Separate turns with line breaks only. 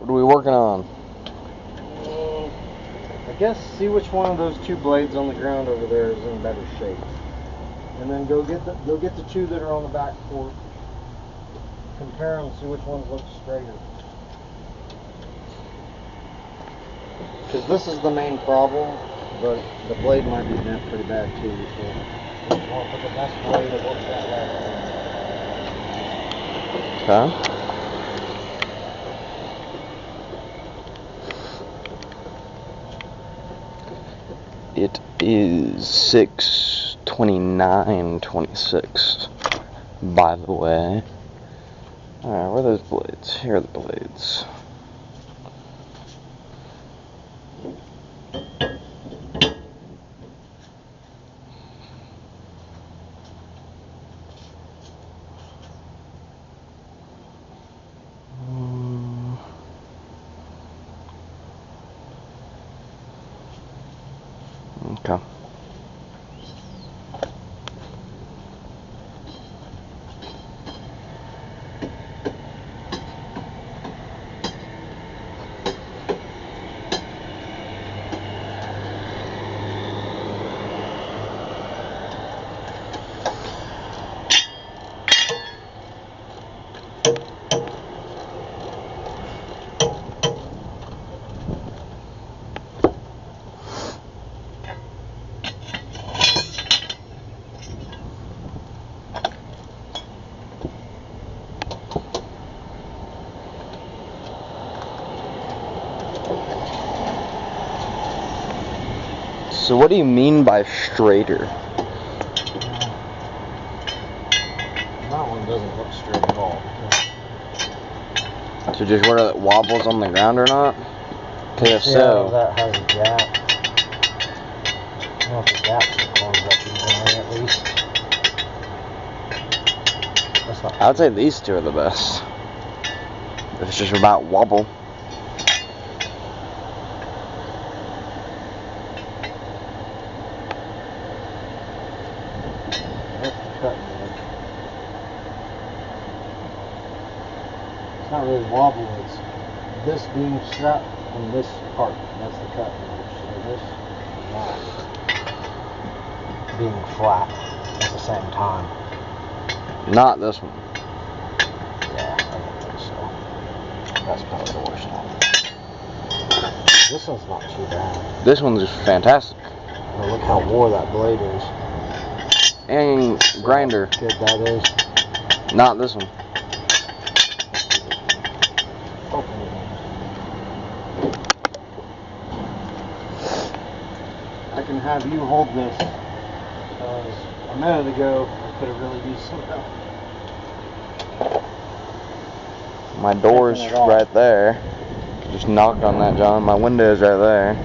What are we working on?
I guess see which one of those two blades on the ground over there is in better shape, and then go get the two that are on the back fork. Compare them, see which ones look straighter. Because this is the main problem, but the blade might be bent pretty bad too. So you just want to put the best blade that works that way.
Okay. It is 6:29:26, by the way. Alright, where are those blades? Here are the blades. Okay. So what do you mean by straighter?
That one doesn't look straight at all.
So just whether it wobbles on the ground or not? Because if so,
that has a gap. I don't know if the gap's closed up evenly at least. That's not.
I would say these two are the best. If it's just about wobble.
That's the cutting edge. It's not really wobble, it's this being strap and this part. That's the cutting edge. So this is not being flat at the same time.
Not this one.
Yeah, I don't think so. That's probably the worst one. This one's not too bad.
This one's fantastic.
But look how wore that blade is.
And grinder.
How good that is.
Not this one.
I can have you hold this, because a minute ago I could have really used some help.
My door's right there. Just knocked on that, John. My window's right there.